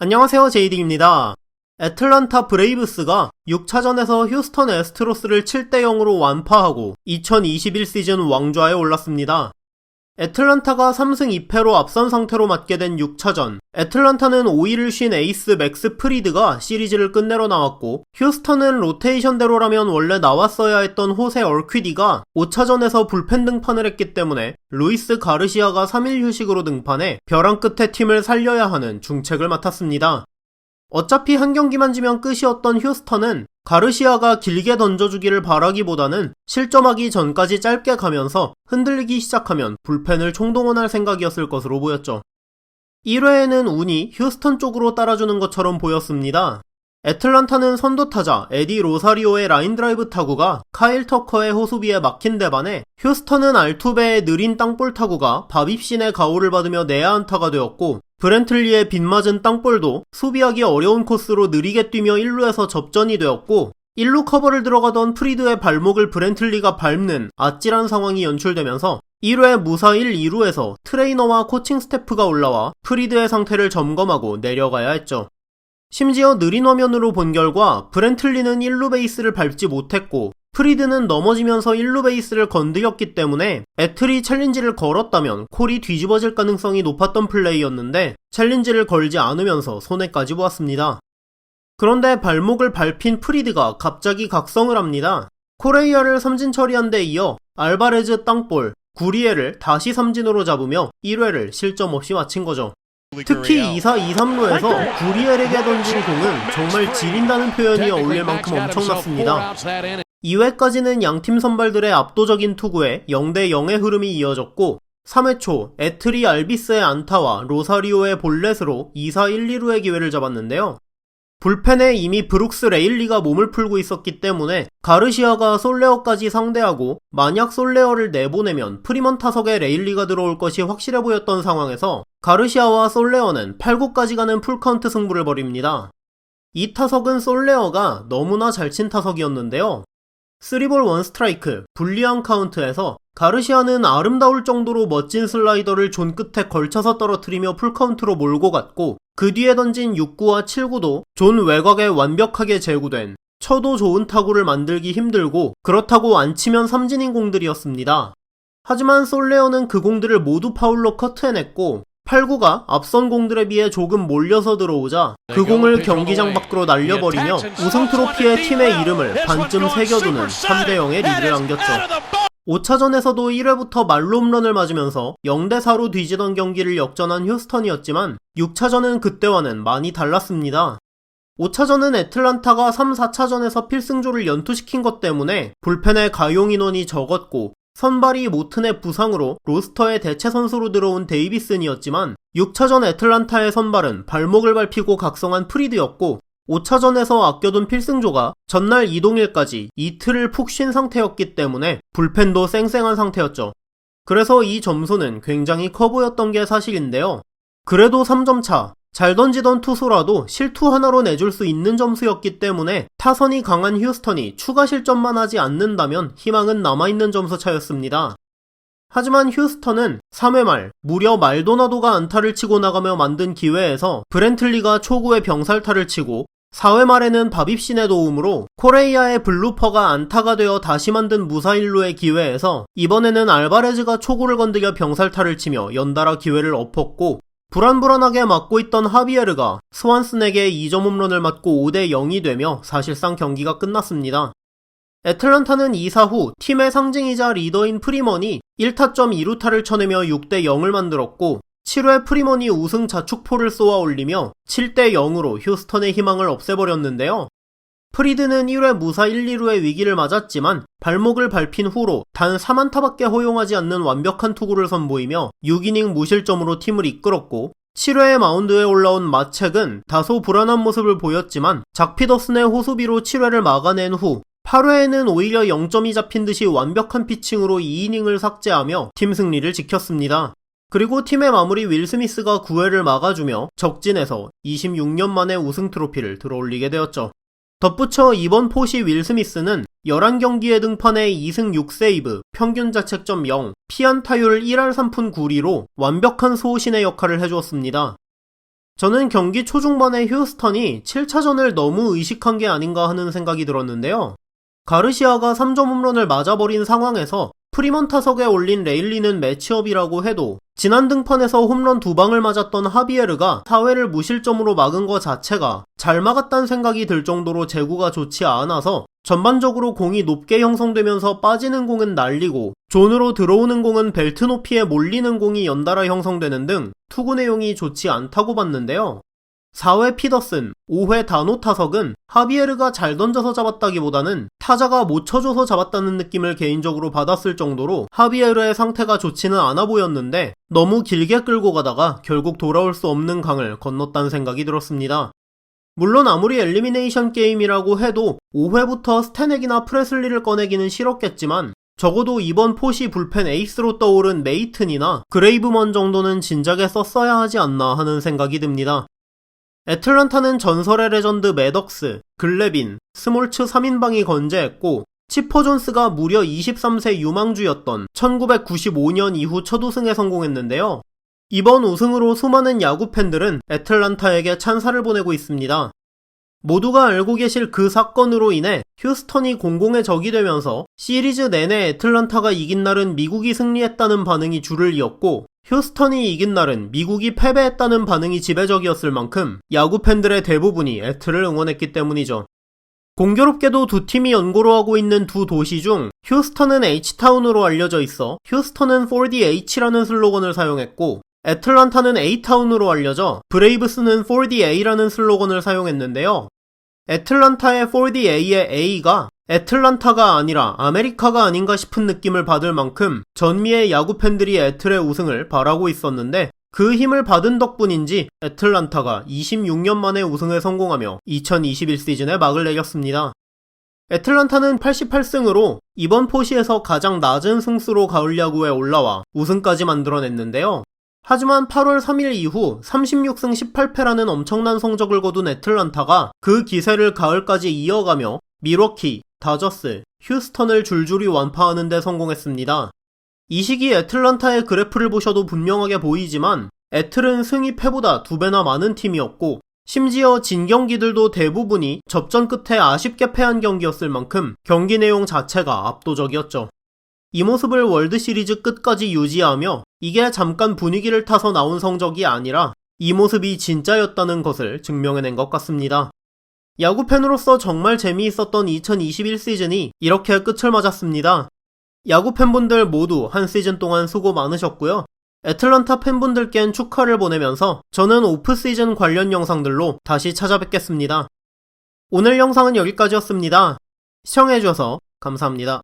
안녕하세요, 제이딩입니다. 애틀란타 브레이브스가 6차전에서 휴스턴 애스트로스를 7대0으로 완파하고 2021 시즌 왕좌에 올랐습니다. 애틀란타가 3승 2패로 앞선 상태로 맞게 된 6차전, 애틀란타는 5위를 쉰 에이스 맥스 프리드가 시리즈를 끝내러 나왔고, 휴스턴은 로테이션대로라면 원래 나왔어야 했던 호세 얼퀴디가 5차전에서 불펜 등판을 했기 때문에 루이스 가르시아가 3일 휴식으로 등판해 벼랑 끝에 팀을 살려야 하는 중책을 맡았습니다. 어차피 한 경기만 지면 끝이었던 휴스턴은 가르시아가 길게 던져주기를 바라기보다는 실점하기 전까지 짧게 가면서 흔들리기 시작하면 불펜을 총동원할 생각이었을 것으로 보였죠. 1회에는 운이 휴스턴 쪽으로 따라주는 것처럼 보였습니다. 애틀란타는 선두타자 에디 로사리오의 라인 드라이브 타구가 카일 터커의 호수비에 막힌 데 반해 휴스턴은 알투베의 느린 땅볼 타구가 바빕신의 가호를 받으며 내야 안타가 되었고, 브렌틀리의 빗맞은 땅볼도 수비하기 어려운 코스로 느리게 뛰며 1루에서 접전이 되었고, 1루 커버를 들어가던 프리드의 발목을 브렌틀리가 밟는 아찔한 상황이 연출되면서 1회 무사 1, 2루에서 트레이너와 코칭 스태프가 올라와 프리드의 상태를 점검하고 내려가야 했죠. 심지어 느린 화면으로 본 결과 브렌틀리는 1루 베이스를 밟지 못했고 프리드는 넘어지면서 1루 베이스를 건드렸기 때문에 애틀이 챌린지를 걸었다면 콜이 뒤집어질 가능성이 높았던 플레이였는데 챌린지를 걸지 않으면서 손해까지 보았습니다. 그런데 발목을 밟힌 프리드가 갑자기 각성을 합니다. 코레이아를 삼진 처리한 데 이어 알바레즈 땅볼, 구리에를 다시 삼진으로 잡으며 1회를 실점 없이 마친 거죠. 특히 2사 2-3루에서 구리엘에게 던진 공은 정말 지린다는 표현이 어울릴 만큼 엄청났습니다. 2회까지는 양팀 선발들의 압도적인 투구에 0대0의 흐름이 이어졌고, 3회 초 애틀이 알비스의 안타와 로사리오의 볼넷으로 2사 1-2루의 기회를 잡았는데요. 불펜에 이미 브룩스 레일리가 몸을 풀고 있었기 때문에 가르시아가 솔레어까지 상대하고, 만약 솔레어를 내보내면 프리먼 타석에 레일리가 들어올 것이 확실해 보였던 상황에서 가르시아와 솔레어는 8구까지 가는 풀카운트 승부를 벌입니다. 이 타석은 솔레어가 너무나 잘 친 타석이었는데요. 3볼 1스트라이크 불리한 카운트에서 가르시아는 아름다울 정도로 멋진 슬라이더를 존 끝에 걸쳐서 떨어뜨리며 풀카운트로 몰고 갔고, 그 뒤에 던진 6구와 7구도 존 외곽에 완벽하게 제구된 쳐도 좋은 타구를 만들기 힘들고, 그렇다고 안 치면 삼진인 공들이었습니다. 하지만 솔레어는 그 공들을 모두 파울로 커트해냈고, 8구가 앞선 공들에 비해 조금 몰려서 들어오자 그 공을 경기장 밖으로 날려버리며 우승 트로피에 팀의 이름을 반쯤 새겨두는 3대0의 리드를 안겼죠. 5차전에서도 1회부터 말로 홈런을 맞으면서 0대4로 뒤지던 경기를 역전한 휴스턴이었지만 6차전은 그때와는 많이 달랐습니다. 5차전은 애틀란타가 3, 4차전에서 필승조를 연투시킨 것 때문에 불펜의 가용 인원이 적었고, 선발이 모튼의 부상으로 로스터의 대체 선수로 들어온 데이비슨이었지만 6차전 애틀란타의 선발은 발목을 밟히고 각성한 프리드였고, 5차전에서 아껴둔 필승조가 전날 이동일까지 이틀을 푹 쉰 상태였기 때문에 불펜도 쌩쌩한 상태였죠. 그래서 이 점수는 굉장히 커 보였던 게 사실인데요. 그래도 3점 차, 잘 던지던 투수라도 실투 하나로 내줄 수 있는 점수였기 때문에 타선이 강한 휴스턴이 추가 실점만 하지 않는다면 희망은 남아있는 점수 차였습니다. 하지만 휴스턴은 3회 말 무려 말도나도가 안타를 치고 나가며 만든 기회에서 브렌틀리가 초구에 병살타를 치고, 4회 말에는 바빕신의 도움으로 코레이아의 블루퍼가 안타가 되어 다시 만든 무사 1루의 기회에서 이번에는 알바레즈가 초구를 건드려 병살타를 치며 연달아 기회를 엎었고, 불안불안하게 맞고 있던 하비에르가 스완슨에게 2점 홈런을 맞고 5대0이 되며 사실상 경기가 끝났습니다. 애틀란타는 2사 후 팀의 상징이자 리더인 프리먼이 1타점 2루타를 쳐내며 6대0을 만들었고, 7회 프리먼이 우승 자축포를 쏘아 올리며 7대0으로 휴스턴의 희망을 없애버렸는데요. 프리드는 1회 무사 1, 2루의 위기를 맞았지만 발목을 밟힌 후로 단 3안타밖에 허용하지 않는 완벽한 투구를 선보이며 6이닝 무실점으로 팀을 이끌었고, 7회에 마운드에 올라온 마첵은 다소 불안한 모습을 보였지만 작 피더슨의 호수비로 7회를 막아낸 후 8회에는 오히려 0점이 잡힌 듯이 완벽한 피칭으로 2이닝을 삭제하며 팀 승리를 지켰습니다. 그리고 팀의 마무리 윌 스미스가 9회를 막아주며 적진에서 26년 만에 우승 트로피를 들어올리게 되었죠. 덧붙여 이번 포시 윌 스미스는 11경기에 등판해 2승 6세이브, 평균 자책점 0, 피안타율 1할 3푼 9리로 완벽한 소호신의 역할을 해주었습니다. 저는 경기 초중반에 휴스턴이 7차전을 너무 의식한 게 아닌가 하는 생각이 들었는데요. 가르시아가 3점 홈런을 맞아버린 상황에서 프리먼 타석에 올린 레일리는 매치업이라고 해도 지난 등판에서 홈런 2방을 맞았던 하비에르가 4회를 무실점으로 막은 것 자체가 잘 막았다는 생각이 들 정도로 제구가 좋지 않아서 전반적으로 공이 높게 형성되면서 빠지는 공은 날리고 존으로 들어오는 공은 벨트 높이에 몰리는 공이 연달아 형성되는 등 투구 내용이 좋지 않다고 봤는데요. 4회 피더슨, 5회 다노 타석은 하비에르가 잘 던져서 잡았다기보다는 타자가 못 쳐줘서 잡았다는 느낌을 개인적으로 받았을 정도로 하비에르의 상태가 좋지는 않아 보였는데 너무 길게 끌고 가다가 결국 돌아올 수 없는 강을 건넜다는 생각이 들었습니다. 물론 아무리 엘리미네이션 게임이라고 해도 5회부터 스태넥이나 프레슬리를 꺼내기는 싫었겠지만 적어도 이번 포시 불펜 에이스로 떠오른 메이튼이나 그레이브먼 정도는 진작에 썼어야 하지 않나 하는 생각이 듭니다. 애틀란타는 전설의 레전드 매덕스, 글래빈, 스몰츠 3인방이 건재했고 치퍼 존스가 무려 23세 유망주였던 1995년 이후 첫 우승에 성공했는데요. 이번 우승으로 수많은 야구 팬들은 애틀란타에게 찬사를 보내고 있습니다. 모두가 알고 계실 그 사건으로 인해 휴스턴이 공공의 적이 되면서 시리즈 내내 애틀란타가 이긴 날은 미국이 승리했다는 반응이 줄을 이었고 휴스턴이 이긴 날은 미국이 패배했다는 반응이 지배적이었을 만큼 야구 팬들의 대부분이 애틀을 응원했기 때문이죠. 공교롭게도 두 팀이 연고로 하고 있는 두 도시 중 휴스턴은 H타운으로 알려져 있어 휴스턴은 4DH라는 슬로건을 사용했고 애틀란타는 A타운으로 알려져 브레이브스는 4DA라는 슬로건을 사용했는데요. 애틀란타의 4DA의 A가 애틀란타가 아니라 아메리카가 아닌가 싶은 느낌을 받을 만큼 전미의 야구 팬들이 애틀의 우승을 바라고 있었는데 그 힘을 받은 덕분인지 애틀란타가 26년 만에 우승에 성공하며 2021 시즌에 막을 내렸습니다. 애틀란타는 88승으로 이번 포시에서 가장 낮은 승수로 가을 야구에 올라와 우승까지 만들어냈는데요. 하지만 8월 3일 이후 36승 18패라는 엄청난 성적을 거둔 애틀란타가 그 기세를 가을까지 이어가며 밀워키, 다저스, 휴스턴을 줄줄이 완파하는 데 성공했습니다. 이 시기 애틀란타의 그래프를 보셔도 분명하게 보이지만 애틀은 승이 패보다 2배나 많은 팀이었고 심지어 진 경기들도 대부분이 접전 끝에 아쉽게 패한 경기였을 만큼 경기 내용 자체가 압도적이었죠. 이 모습을 월드시리즈 끝까지 유지하며 이게 잠깐 분위기를 타서 나온 성적이 아니라 이 모습이 진짜였다는 것을 증명해낸 것 같습니다. 야구 팬으로서 정말 재미있었던 2021 시즌이 이렇게 끝을 맞았습니다. 야구 팬분들 모두 한 시즌 동안 수고 많으셨고요. 애틀란타 팬분들께는 축하를 보내면서 저는 오프 시즌 관련 영상들로 다시 찾아뵙겠습니다. 오늘 영상은 여기까지였습니다. 시청해주셔서 감사합니다.